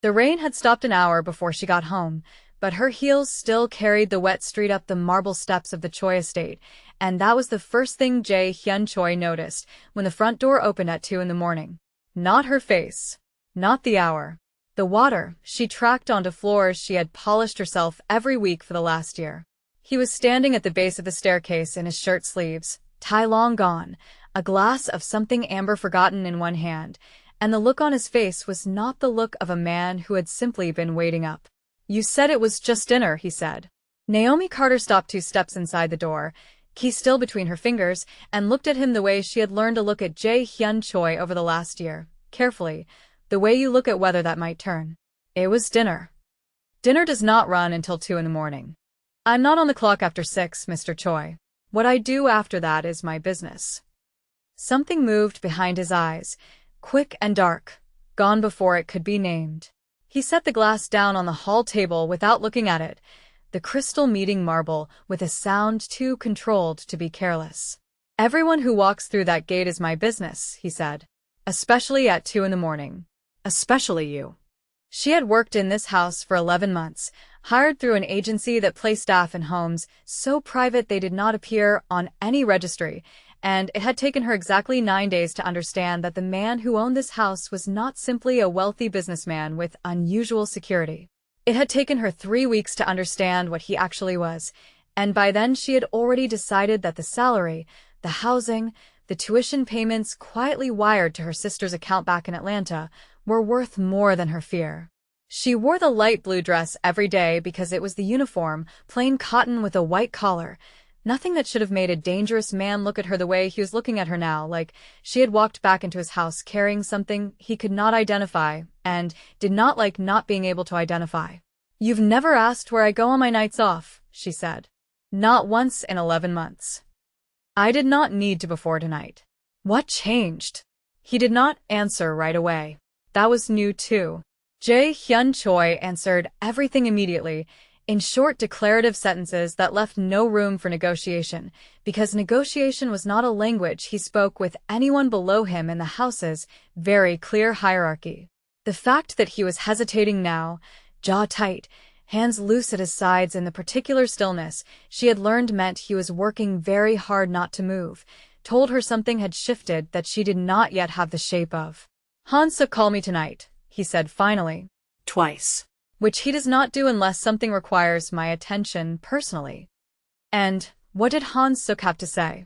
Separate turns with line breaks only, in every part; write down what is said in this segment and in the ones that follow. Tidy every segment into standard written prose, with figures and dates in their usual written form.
The rain had stopped an hour before she got home, but her heels still carried the wet street up the marble steps of the Choi estate, and that was the first thing Jae Hyun Choi noticed when the front door opened at 2 in the morning. Not her face. Not the hour. The water she tracked onto floors she had polished herself every week for the last year. He was standing at the base of the staircase in his shirt sleeves, tie long gone, a glass of something amber forgotten in one hand, and the look on his face was not the look of a man who had simply been waiting up. "You said it was just dinner," he said. Naomi Carter stopped 2 steps inside the door, key still between her fingers, and looked at him the way she had learned to look at Jae Hyun Choi over the last year, carefully, the way you look at weather that might turn. It was dinner. Dinner does not run until 2 in the morning. I'm not on the clock after 6, Mr. Choi. What I do after that is my business. Something moved behind his eyes, quick and dark, gone before it could be named. He set the glass down on the hall table without looking at it, the crystal meeting marble with a sound too controlled to be careless. Everyone who walks through that gate is my business, he said. Especially at 2 in the morning. Especially you. She had worked in this house for 11 months, hired through an agency that placed staff in homes so private they did not appear on any registry, and it had taken her exactly 9 days to understand that the man who owned this house was not simply a wealthy businessman with unusual security. It had taken her 3 weeks to understand what he actually was, and by then she had already decided that the salary, the housing, the tuition payments quietly wired to her sister's account back in Atlanta were worth more than her fear. She wore the light blue dress every day because it was the uniform, plain cotton with a white collar, nothing that should have made a dangerous man look at her the way he was looking at her now, like she had walked back into his house carrying something he could not identify and did not like not being able to identify. "You've never asked where I go on my nights off," she said. "Not once in 11 months. I did not need to before tonight." What changed? He did not answer right away. That was new too. Jae Hyun Choi answered everything immediately, in short declarative sentences that left no room for negotiation, because negotiation was not a language he spoke with anyone below him in the house's very clear hierarchy. The fact that he was hesitating now, jaw tight, hands loose at his sides in the particular stillness she had learned meant he was working very hard not to move, told her something had shifted that she did not yet have the shape of. "Hansa called me tonight," he said finally. "Twice. Which he does not do unless something requires my attention personally." "And what did Hans Suk have to say?"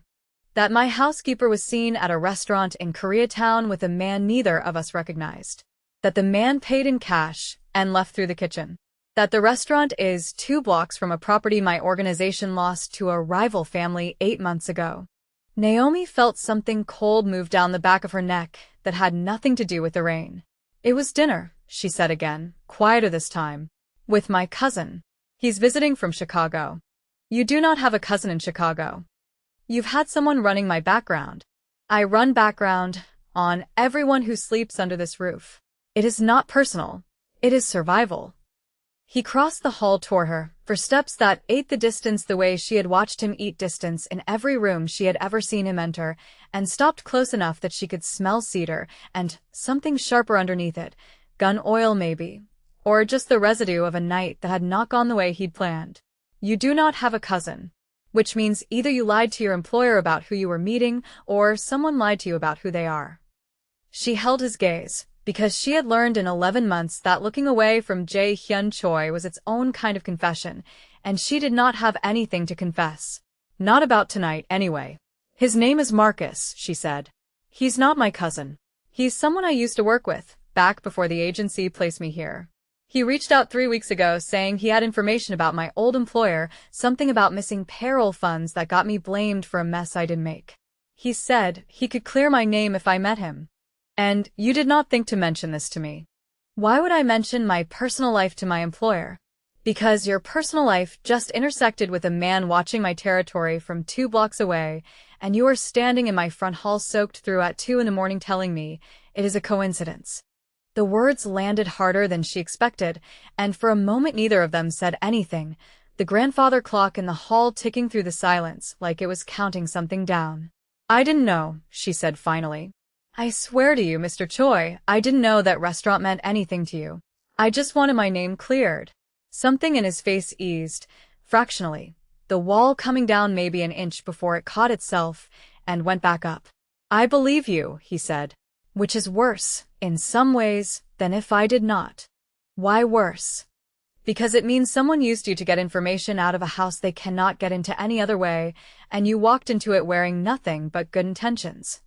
"That my housekeeper was seen at a restaurant in Koreatown with a man neither of us recognized. That the man paid in cash and left through the kitchen. That the restaurant is 2 blocks from a property my organization lost to a rival family 8 months ago." Naomi felt something cold move down the back of her neck that had nothing to do with the rain. "It was dinner," she said again, quieter this time. "With my cousin. He's visiting from Chicago." "You do not have a cousin in Chicago." "You've had someone running my background." "I run background on everyone who sleeps under this roof. It is not personal. It is survival." He crossed the hall toward her, for steps that ate the distance the way she had watched him eat distance in every room she had ever seen him enter, and stopped close enough that she could smell cedar and something sharper underneath it, gun oil maybe, or just the residue of a night that had not gone the way he'd planned. "You do not have a cousin." Which means either you lied to your employer about who you were meeting, or someone lied to you about who they are. She held his gaze, because she had learned in 11 months that looking away from Jae Hyun Choi was its own kind of confession, and she did not have anything to confess. Not about tonight, anyway. "His name is Marcus," she said. "He's not my cousin. He's someone I used to work with, back before the agency placed me here. He reached out 3 weeks ago saying he had information about my old employer, something about missing payroll funds that got me blamed for a mess I didn't make. He said he could clear my name if I met him. And you did not think to mention this to me." "Why would I mention my personal life to my employer?" "Because your personal life just intersected with a man watching my territory from 2 blocks away, and you are standing in my front hall soaked through at 2 in the morning telling me it is a coincidence." The words landed harder than she expected, and for a moment neither of them said anything, the grandfather clock in the hall ticking through the silence like it was counting something down. "I didn't know," she said finally. "I swear to you, Mr. Choi, I didn't know that restaurant meant anything to you. I just wanted my name cleared. Something in his face eased, fractionally, the wall coming down maybe an inch before it caught itself and went back up. I believe you, he said. Which is worse, in some ways, than if I did not. Why worse? Because it means someone used you to get information out of a house they cannot get into any other way, and you walked into it wearing nothing but good intentions.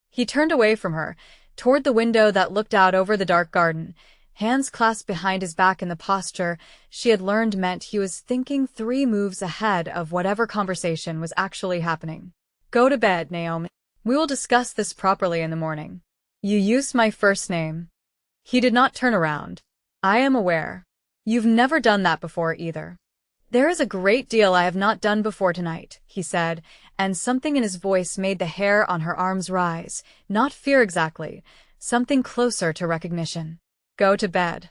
He turned away from her, toward the window that looked out over the dark garden, hands clasped behind his back in the posture she had learned meant he was thinking 3 moves ahead of whatever conversation was actually happening. Go to bed, Naomi. We will discuss this properly in the morning. You used my first name. He did not turn around. I am aware. You've never done that before either. There is a great deal I have not done before tonight, he said, and something in his voice made the hair on her arms rise, not fear exactly, something closer to recognition. Go to bed.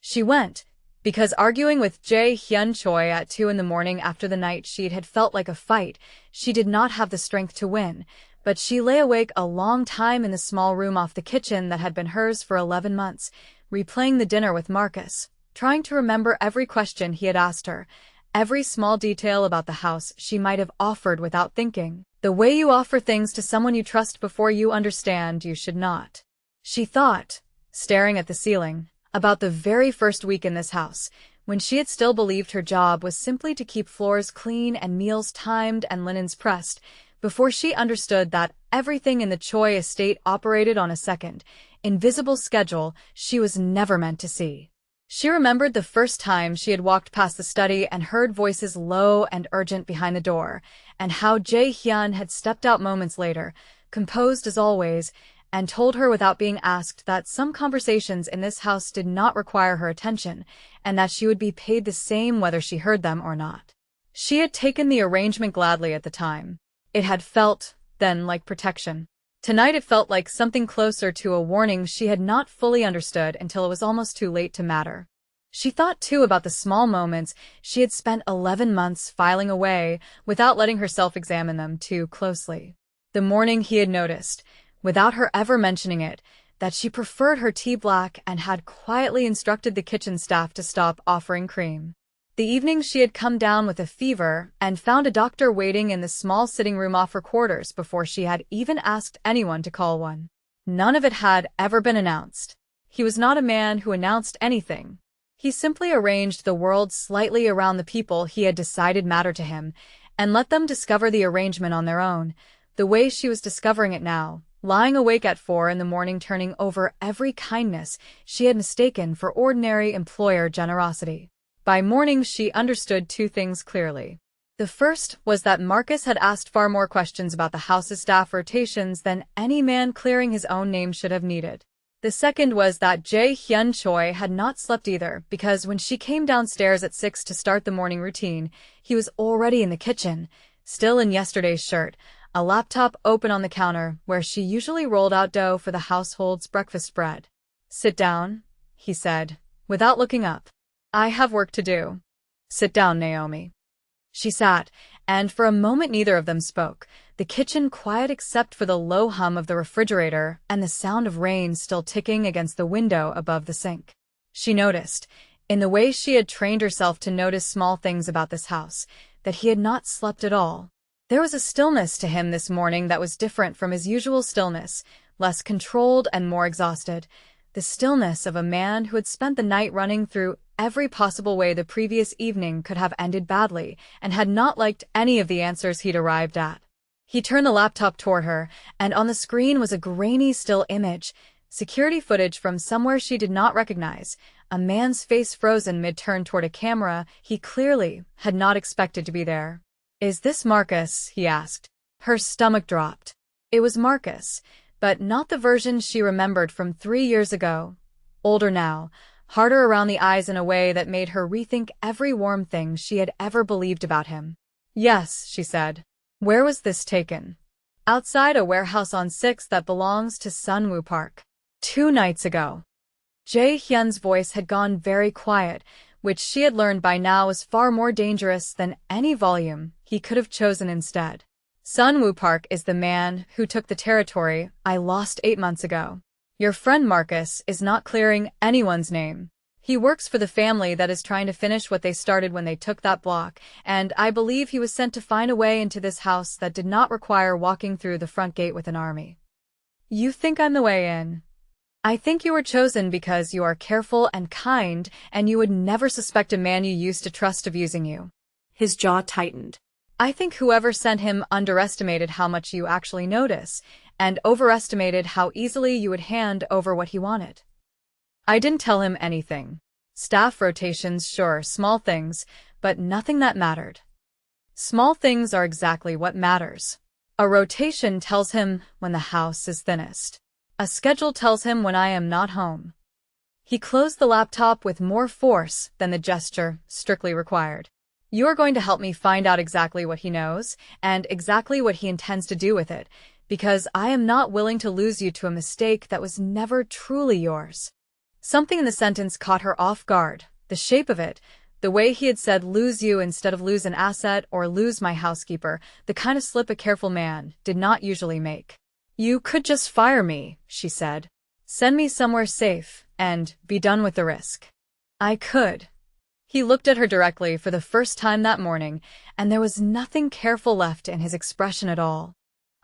She went, because arguing with Jae Hyun Choi at 2 in the morning after the night she'd had felt like a fight, she did not have the strength to win, but she lay awake a long time in the small room off the kitchen that had been hers for 11 months, replaying the dinner with Marcus, trying to remember every question he had asked her, every small detail about the house she might have offered without thinking. The way you offer things to someone you trust before you understand you should not. She thought, staring at the ceiling, about the very first week in this house, when she had still believed her job was simply to keep floors clean and meals timed and linens pressed, before she understood that everything in the Choi estate operated on a second, invisible schedule she was never meant to see. She remembered the first time she had walked past the study and heard voices low and urgent behind the door, and how Jae Hyun had stepped out moments later, composed as always, and told her without being asked that some conversations in this house did not require her attention, and that she would be paid the same whether she heard them or not. She had taken the arrangement gladly at the time. It had felt, then, like protection. Tonight it felt like something closer to a warning she had not fully understood until it was almost too late to matter. She thought too about the small moments she had spent 11 months filing away without letting herself examine them too closely. The morning he had noticed, without her ever mentioning it, that she preferred her tea black and had quietly instructed the kitchen staff to stop offering cream. The evening she had come down with a fever and found a doctor waiting in the small sitting room off her quarters before she had even asked anyone to call one. None of it had ever been announced. He was not a man who announced anything. He simply arranged the world slightly around the people he had decided mattered to him, and let them discover the arrangement on their own, the way she was discovering it now, lying awake at 4 in the morning turning over every kindness she had mistaken for ordinary employer generosity. By morning she understood 2 things clearly. The first was that Marcus had asked far more questions about the house's staff rotations than any man clearing his own name should have needed. The second was that Jae Hyun Choi had not slept either, because when she came downstairs at 6 to start the morning routine, he was already in the kitchen, still in yesterday's shirt, a laptop open on the counter where she usually rolled out dough for the household's breakfast spread. Sit down, he said, without looking up. I have work to do. Sit down, Naomi. She sat, and for a moment neither of them spoke, the kitchen quiet except for the low hum of the refrigerator and the sound of rain still ticking against the window above the sink. She noticed, in the way she had trained herself to notice small things about this house, that he had not slept at all. There was a stillness to him this morning that was different from his usual stillness, less controlled and more exhausted, the stillness of a man who had spent the night running through every possible way the previous evening could have ended badly and had not liked any of the answers he'd arrived at. He turned the laptop toward her, and on the screen was a grainy still image, security footage from somewhere she did not recognize, a man's face frozen mid-turn toward a camera he clearly had not expected to be there. Is this Marcus? He asked. Her stomach dropped. It was Marcus, but not the version she remembered from 3 years ago. Older now, harder around the eyes in a way that made her rethink every warm thing she had ever believed about him. Yes, she said. Where was this taken? Outside a warehouse on 6th that belongs to Sunwoo Park. 2 nights ago. Jae Hyun's voice had gone very quiet, which she had learned by now was far more dangerous than any volume he could have chosen instead. Sunwoo Park is the man who took the territory I lost 8 months ago. Your friend Marcus is not clearing anyone's name. He works for the family that is trying to finish what they started when they took that block, and I believe he was sent to find a way into this house that did not require walking through the front gate with an army. You think I'm the way in? I think you were chosen because you are careful and kind, and you would never suspect a man you used to trust of using you.
His jaw tightened.
I think whoever sent him underestimated how much you actually notice, and overestimated how easily you would hand over what he wanted. I didn't tell him anything. Staff rotations, sure, small things, but nothing that mattered. Small things are exactly what matters. A rotation tells him when the house is thinnest. A schedule tells him when I am not home. He closed the laptop with more force than the gesture strictly required. You are going to help me find out exactly what he knows, and exactly what he intends to do with it, because I am not willing to lose you to a mistake that was never truly yours. Something in the sentence caught her off guard. The shape of it, the way he had said lose you instead of lose an asset or lose my housekeeper, the kind of slip a careful man did not usually make. You could just fire me, she said. Send me somewhere safe, and be done with the risk. I could. He looked at her directly for the first time that morning, and there was nothing careful left in his expression at all.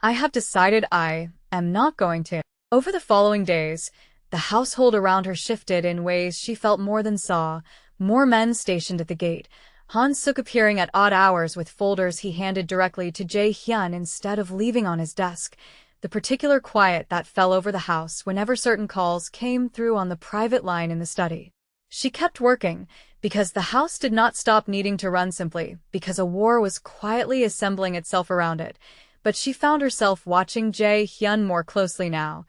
I have decided I am not going to. Over the following days, the household around her shifted in ways she felt more than saw. More men stationed at the gate, Han-suk appearing at odd hours with folders he handed directly to Jae-hyun instead of leaving on his desk. The particular quiet that fell over the house whenever certain calls came through on the private line in the study. She kept working, because the house did not stop needing to run simply because a war was quietly assembling itself around it. But she found herself watching Jae-hyun more closely now,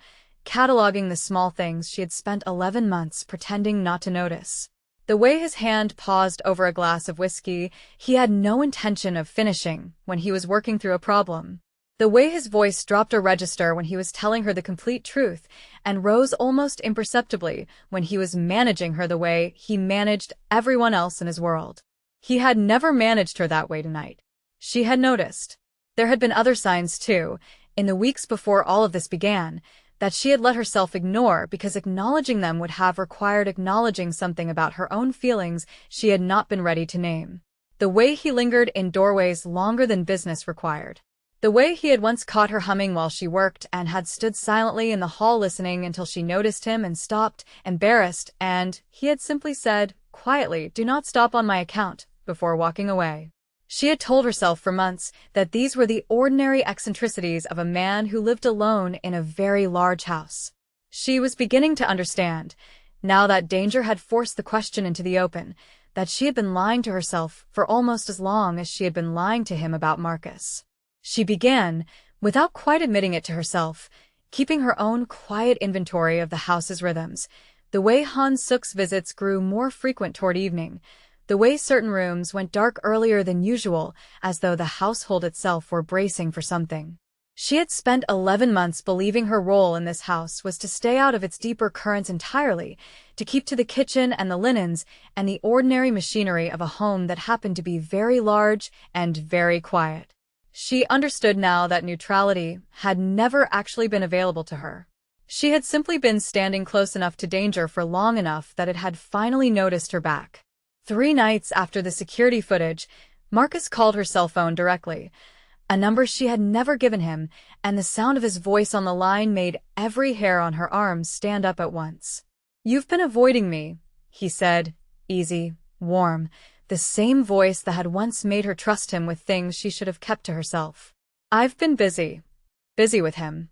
cataloging the small things she had spent 11 months pretending not to notice. The way his hand paused over a glass of whiskey he had no intention of finishing when he was working through a problem. The way his voice dropped a register when he was telling her the complete truth and rose almost imperceptibly when he was managing her the way he managed everyone else in his world. He had never managed her that way tonight. She had noticed. There had been other signs too, in the weeks before all of this began, that she had let herself ignore because acknowledging them would have required acknowledging something about her own feelings she had not been ready to name. The way he lingered in doorways longer than business required. The way he had once caught her humming while she worked and had stood silently in the hall listening until she noticed him and stopped, embarrassed, and he had simply said, quietly, "Do not stop on my account," before walking away. She had told herself for months that these were the ordinary eccentricities of a man who lived alone in a very large house. She was beginning to understand, now that danger had forced the question into the open, that she had been lying to herself for almost as long as she had been lying to him about Marcus. She began, without quite admitting it to herself, keeping her own quiet inventory of the house's rhythms, the way Han-suk's visits grew more frequent toward evening, the way certain rooms went dark earlier than usual, as though the household itself were bracing for something. She had spent 11 months believing her role in this house was to stay out of its deeper currents entirely, to keep to the kitchen and the linens and the ordinary machinery of a home that happened to be very large and very quiet. She understood now that neutrality had never actually been available to her. She had simply been standing close enough to danger for long enough that it had finally noticed her back. 3 nights after the security footage, Marcus called her cell phone directly, a number she had never given him, and the sound of his voice on the line made every hair on her arms stand up at once. "You've been avoiding me," he said, easy, warm, the same voice that had once made her trust him with things she should have kept to herself. "I've been busy. Busy with him."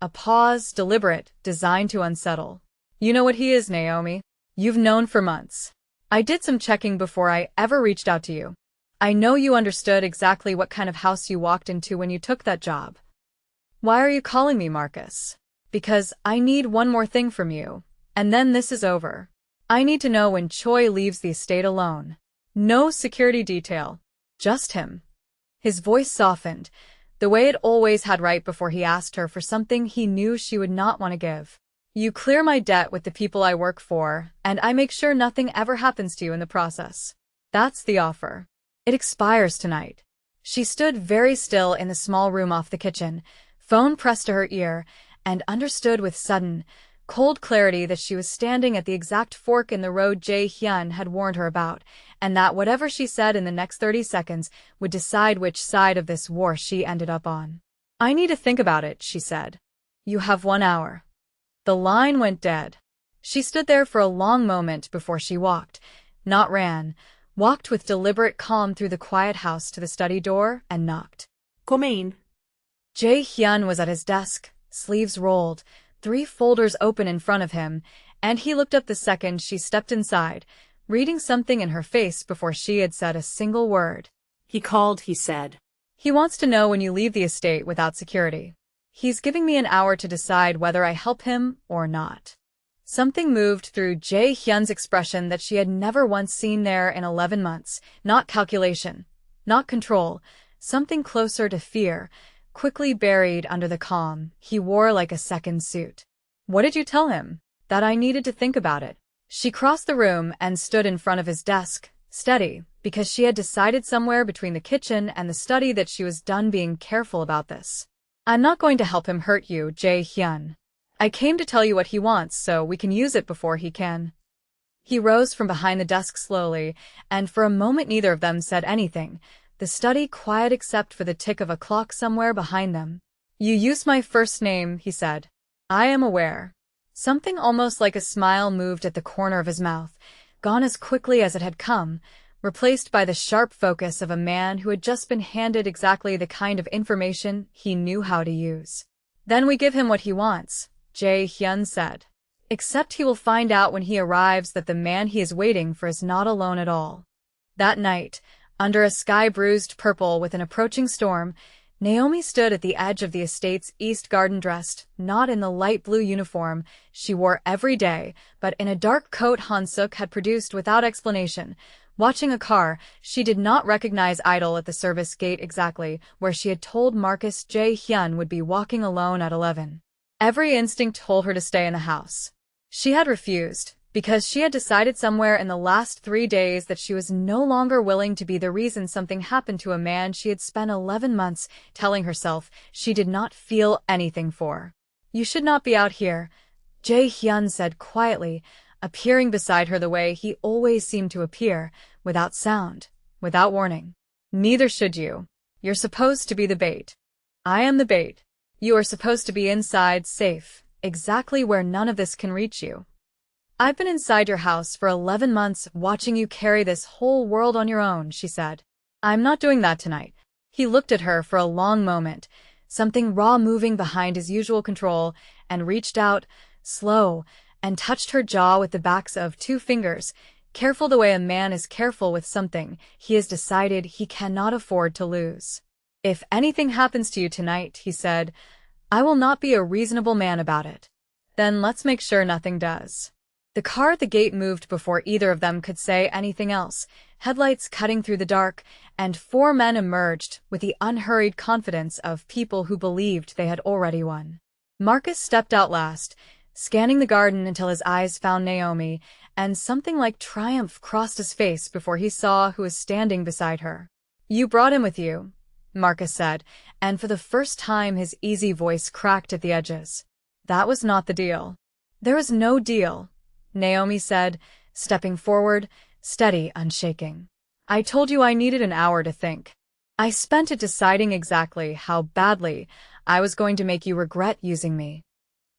A pause, deliberate, designed to unsettle. "You know what he is, Naomi. You've known for months. I did some checking before I ever reached out to you. I know you understood exactly what kind of house you walked into when you took that job. Why are you calling me, Marcus? Because I need one more thing from you, and then this is over. I need to know when Choi leaves the estate alone. No security detail. Just him." His voice softened, the way it always had right before he asked her for something he knew she would not want to give. "You clear my debt with the people I work for, and I make sure nothing ever happens to you in the process. That's the offer. It expires tonight." She stood very still in the small room off the kitchen, phone pressed to her ear, and understood with sudden, Cold clarity that she was standing at the exact fork in the road Jae-hyun had warned her about, and that whatever she said in the next 30 seconds would decide which side of this war she ended up on. "I need to think about it," she said. "You have 1 hour." The line went dead. She stood there for a long moment before she walked, not ran, walked with deliberate calm through the quiet house to the study door and knocked.
Come in.
Jae-hyun was at his desk, sleeves rolled, 3 folders open in front of him, and he looked up the second she stepped inside, reading something in her face before she had said a single word.
He called, he said.
"He wants to know when you leave the estate without security. He's giving me an hour to decide whether I help him or not." Something moved through Jae-hyun's expression that she had never once seen there in 11 months. Not calculation, not control, something closer to fear, quickly buried under the calm he wore like a second suit. "What did you tell him?" "That I needed to think about it." She crossed the room and stood in front of his desk, steady, because she had decided somewhere between the kitchen and the study that she was done being careful about this. "I'm not going to help him hurt you, Jae-hyun. I came to tell you what he wants so we can use it before he can." He rose from behind the desk slowly, and for a moment neither of them said anything, the study quiet except for the tick of a clock somewhere behind them. "You used my first name," he said. "I am aware." Something almost like a smile moved at the corner of his mouth, gone as quickly as it had come, replaced by the sharp focus of a man who had just been handed exactly the kind of information he knew how to use. "Then we give him what he wants," Jae-hyun said. "Except he will find out when he arrives that the man he is waiting for is not alone at all." That night, under a sky bruised purple with an approaching storm, Naomi stood at the edge of the estate's east garden dressed, not in the light blue uniform she wore every day, but in a dark coat Han-suk had produced without explanation. Watching a car she did not recognize idle at the service gate exactly where she had told Marcus Jae-hyun would be walking alone at 11. Every instinct told her to stay in the house. She had refused, because she had decided somewhere in the last 3 days that she was no longer willing to be the reason something happened to a man she had spent 11 months telling herself she did not feel anything for. "You should not be out here," Jae-hyun said quietly, appearing beside her the way he always seemed to appear, without sound, without warning. "Neither should you. You're supposed to be the bait. I am the bait. You are supposed to be inside, safe, exactly where none of this can reach you. I've been inside your house for 11 months watching you carry this whole world on your own," she said. "I'm not doing that tonight." He looked at her for a long moment, something raw moving behind his usual control, and reached out, slow, and touched her jaw with the backs of 2 fingers, careful the way a man is careful with something he has decided he cannot afford to lose. "If anything happens to you tonight," he said, "I will not be a reasonable man about it." "Then let's make sure nothing does." The car at the gate moved before either of them could say anything else, headlights cutting through the dark, and 4 men emerged with the unhurried confidence of people who believed they had already won. Marcus stepped out last, scanning the garden until his eyes found Naomi, and something like triumph crossed his face before he saw who was standing beside her. "You brought him with you," Marcus said, and for the first time his easy voice cracked at the edges. "That was not the deal." "There is no deal," Naomi said, stepping forward, steady, unshaking. "I told you I needed an hour to think. I spent it deciding exactly how badly I was going to make you regret using me."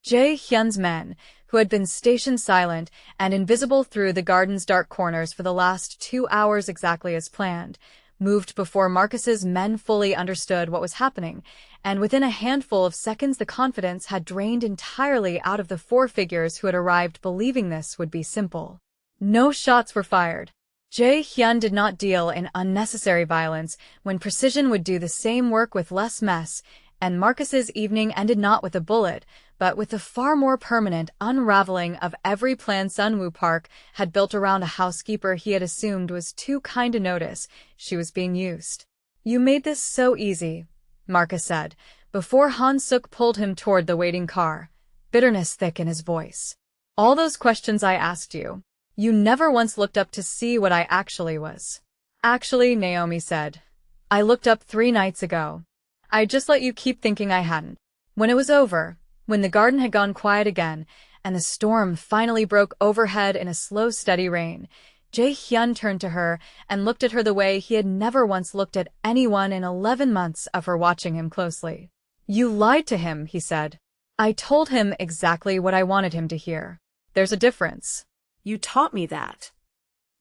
Jae-hyun's men, who had been stationed silent and invisible through the garden's dark corners for the last 2 hours exactly as planned, moved before Marcus's men fully understood what was happening, and within a handful of seconds the confidence had drained entirely out of the 4 figures who had arrived believing this would be simple. No shots were fired. Jae-hyun did not deal in unnecessary violence when precision would do the same work with less mess, and Marcus's evening ended not with a bullet, but with the far more permanent unraveling of every plan Sunwoo Park had built around a housekeeper he had assumed was too kind to notice she was being used. "You made this so easy," Marcus said, before Han-suk pulled him toward the waiting car, bitterness thick in his voice. "All those questions I asked you, you never once looked up to see what I actually was." "Actually," Naomi said, "I looked up 3 nights ago. I just let you keep thinking I hadn't." When it was over, when the garden had gone quiet again, and the storm finally broke overhead in a slow, steady rain. Jae-hyun turned to her and looked at her the way he had never once looked at anyone in 11 months of her watching him closely. "You lied to him," he said. "I told him exactly what I wanted him to hear. There's a difference.
You taught me that.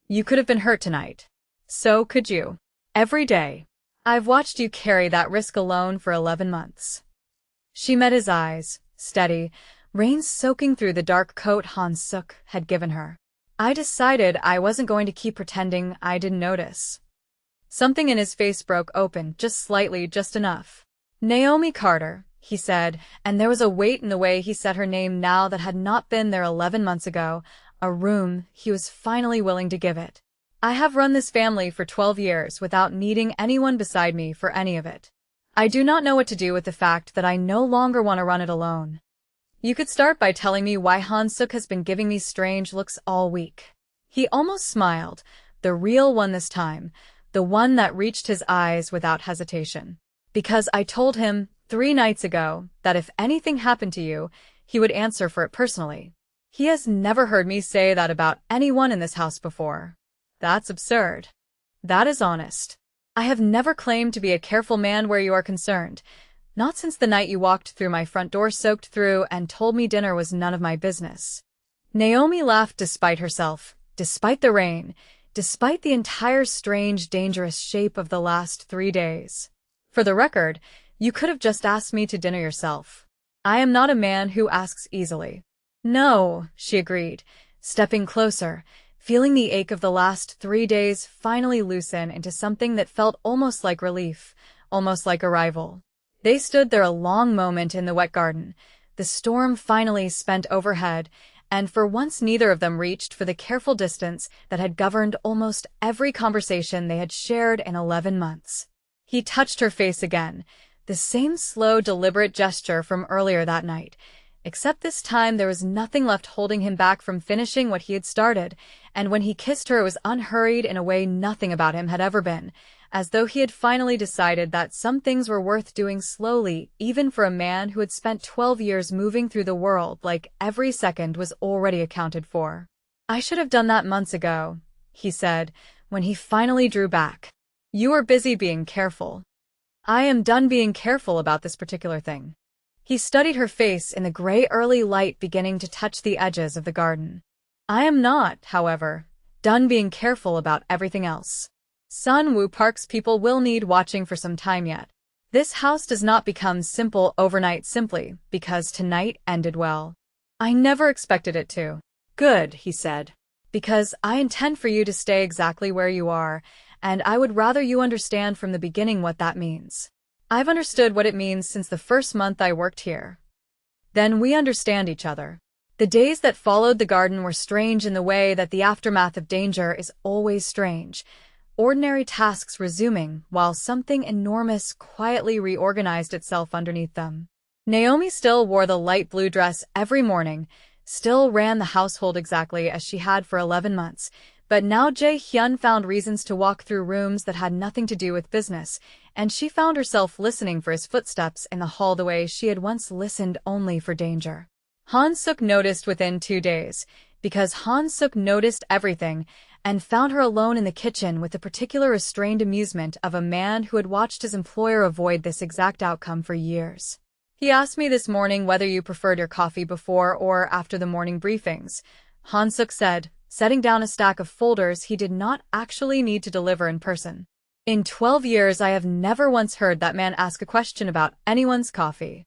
You could have been hurt tonight. So could you. Every day. I've watched you carry that risk alone for 11 months. She met his eyes, steady, rain soaking through the dark coat Han Suk had given her. "I decided I wasn't going to keep pretending I didn't notice." Something in his face broke open, just slightly, just enough. "Naomi Carter," he said, and there was a weight in the way he said her name now that had not been there 11 months ago, a room he was finally willing to give it. "I have run this family for 12 years without needing anyone beside me for any of it. I do not know what to do with the fact that I no longer want to run it alone. You could start by telling me why Han Suk has been giving me strange looks all week." He almost smiled, the real one this time, the one that reached his eyes without hesitation. "Because I told him 3 nights ago that if anything happened to you, he would answer for it personally. He has never heard me say that about anyone in this house before. That's absurd. That is honest. I have never claimed to be a careful man where you are concerned. Not since the night you walked through my front door soaked through and told me dinner was none of my business." Naomi laughed despite herself, despite the rain, despite the entire strange, dangerous shape of the last 3 days. "For the record, you could have just asked me to dinner yourself. I am not a man who asks easily." "No," she agreed, stepping closer, feeling the ache of the last 3 days finally loosen into something that felt almost like relief, almost like arrival. They stood there a long moment in the wet garden, the storm finally spent overhead, and for once neither of them reached for the careful distance that had governed almost every conversation they had shared in 11 months. He touched her face again, the same slow, deliberate gesture from earlier that night, except this time there was nothing left holding him back from finishing what he had started, and when he kissed her it was unhurried in a way nothing about him had ever been, as though he had finally decided that some things were worth doing slowly, even for a man who had spent 12 years moving through the world like every second was already accounted for. "I should have done that months ago," he said, when he finally drew back. "You were busy being careful. I am done being careful about this particular thing." He studied her face in the gray early light beginning to touch the edges of the garden. "I am not, however, done being careful about everything else. Sun Woo Park's people will need watching for some time yet. This house does not become simple overnight simply because tonight ended well. I never expected it to." "Good," he said. "Because I intend for you to stay exactly where you are, and I would rather you understand from the beginning what that means. I've understood what it means since the first month I worked here. Then we understand each other." The days that followed the garden were strange in the way that the aftermath of danger is always strange. Ordinary tasks resuming while something enormous quietly reorganized itself underneath them. Naomi still wore the light blue dress every morning, still ran the household exactly as she had for 11 months, but now Jae-hyun found reasons to walk through rooms that had nothing to do with business, and she found herself listening for his footsteps in the hall the way she had once listened only for danger. Han Suk noticed within 2 days, because Han Suk noticed everything, and found her alone in the kitchen with the particular restrained amusement of a man who had watched his employer avoid this exact outcome for years. "He asked me this morning whether you preferred your coffee before or after the morning briefings," Han Suk said, setting down a stack of folders he did not actually need to deliver in person. "In 12 years I have never once heard that man ask a question about anyone's coffee."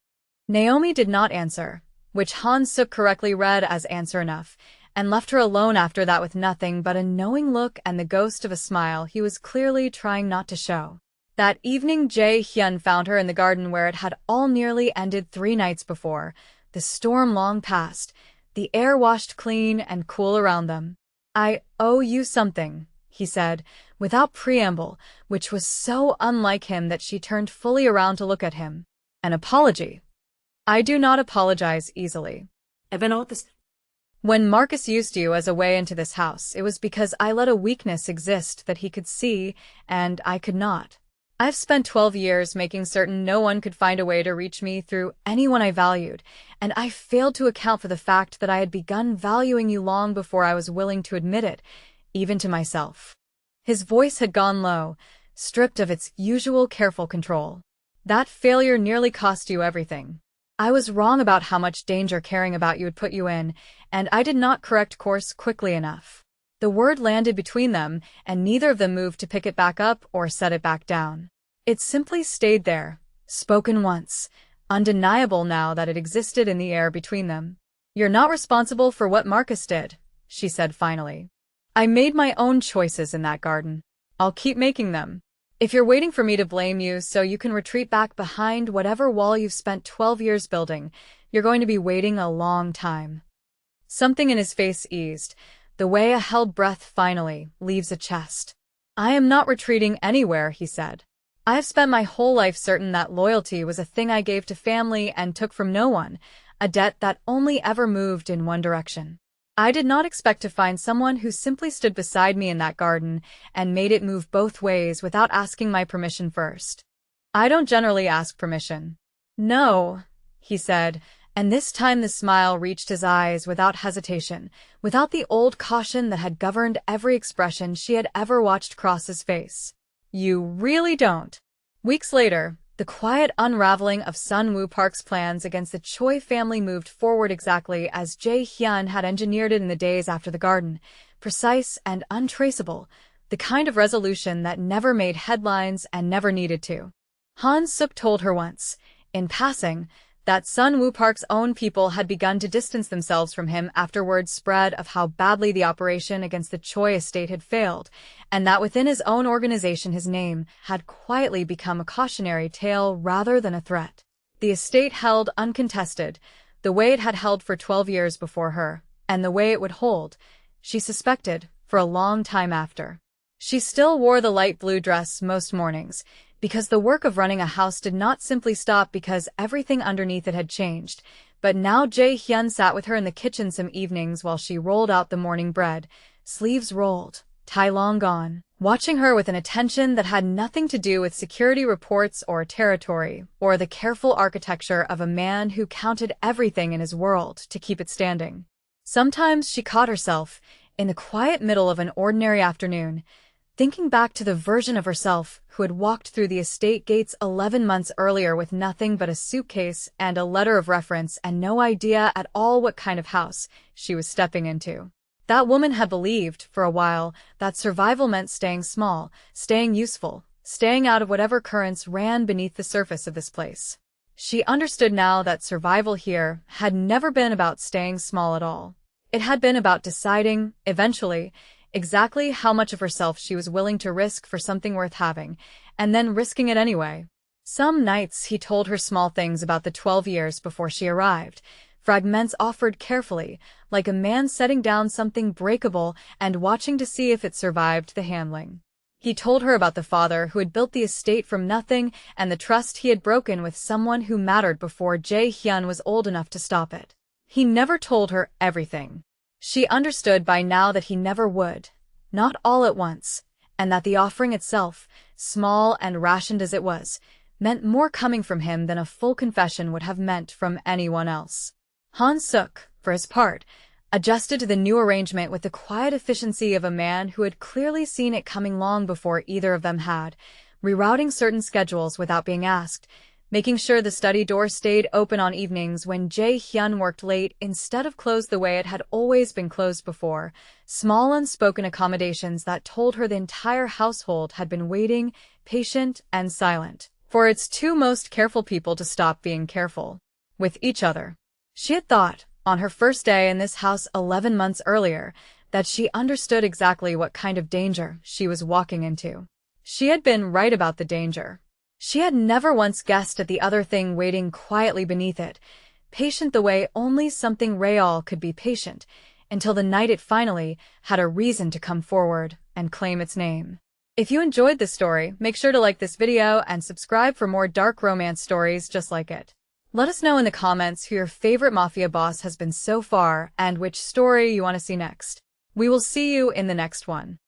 Naomi did not answer, which Han Suk correctly read as answer enough, and left her alone after that with nothing but a knowing look and the ghost of a smile he was clearly trying not to show. That evening Jae-hyun found her in the garden where it had all nearly ended 3 nights before, the storm long past, the air washed clean and cool around them. "I owe you something," he said, without preamble, which was so unlike him that she turned fully around to look at him. "An apology. I do not apologize easily. When Marcus used you as a way into this house, it was because I let a weakness exist that he could see, and I could not. I've spent 12 years making certain no one could find a way to reach me through anyone I valued, and I failed to account for the fact that I had begun valuing you long before I was willing to admit it, even to myself. His voice had gone low, stripped of its usual careful control. That failure nearly cost you everything. I was wrong about how much danger caring about you would put you in, and I did not correct course quickly enough. The word landed between them, and neither of them moved to pick it back up or set it back down. It simply stayed there, spoken once, undeniable now that it existed in the air between them. "You're not responsible for what Marcus did," she said finally. "I made my own choices in that garden. I'll keep making them. If you're waiting for me to blame you so you can retreat back behind whatever wall you've spent 12 years building, you're going to be waiting a long time." Something in his face eased, the way a held breath finally leaves a chest. "I am not retreating anywhere," he said. "I have spent my whole life certain that loyalty was a thing I gave to family and took from no one, a debt that only ever moved in one direction. I did not expect to find someone who simply stood beside me in that garden and made it move both ways without asking my permission first. I don't generally ask permission." "No," he said, and this time the smile reached his eyes without hesitation, without the old caution that had governed every expression she had ever watched cross his face. "You really don't." Weeks later, the quiet unraveling of Sun Woo Park's plans against the Choi family moved forward exactly as Jae Hyun had engineered it in the days after the garden, precise and untraceable, the kind of resolution that never made headlines and never needed to. Han Suk told her once, in passing, that Sun Woo Park's own people had begun to distance themselves from him after word spread of how badly the operation against the Choi estate had failed, and that within his own organization his name had quietly become a cautionary tale rather than a threat. The estate held uncontested, the way it had held for 12 years before her, and the way it would hold, she suspected, for a long time after. She still wore the light blue dress most mornings, because the work of running a house did not simply stop because everything underneath it had changed, but now Jae Hyun sat with her in the kitchen some evenings while she rolled out the morning bread, sleeves rolled, tie long gone, watching her with an attention that had nothing to do with security reports or territory, or the careful architecture of a man who counted everything in his world to keep it standing. Sometimes she caught herself, in the quiet middle of an ordinary afternoon, thinking back to the version of herself who had walked through the estate gates 11 months earlier with nothing but a suitcase and a letter of reference and no idea at all what kind of house she was stepping into. That woman had believed, for a while, that survival meant staying small, staying useful, staying out of whatever currents ran beneath the surface of this place. She understood now that survival here had never been about staying small at all. It had been about deciding, eventually, exactly how much of herself she was willing to risk for something worth having, and then risking it anyway. Some nights he told her small things about the 12 years before she arrived, fragments offered carefully, like a man setting down something breakable and watching to see if it survived the handling. He told her about the father who had built the estate from nothing and the trust he had broken with someone who mattered before Jae Hyun was old enough to stop it. He never told her everything. She understood by now that he never would, not all at once, and that the offering itself, small and rationed as it was, meant more coming from him than a full confession would have meant from anyone else. Han Suk, for his part, adjusted to the new arrangement with the quiet efficiency of a man who had clearly seen it coming long before either of them had, rerouting certain schedules without being asked, making sure the study door stayed open on evenings when Jae Hyun worked late instead of closed the way it had always been closed before, small unspoken accommodations that told her the entire household had been waiting, patient and silent, for its two most careful people to stop being careful with each other. She had thought, on her first day in this house 11 months earlier, that she understood exactly what kind of danger she was walking into. She had been right about the danger. She had never once guessed at the other thing waiting quietly beneath it, patient the way only something real could be patient, until the night it finally had a reason to come forward and claim its name. If you enjoyed this story, make sure to like this video and subscribe for more dark romance stories just like it. Let us know in the comments who your favorite Mafia boss has been so far and which story you want to see next. We will see you in the next one.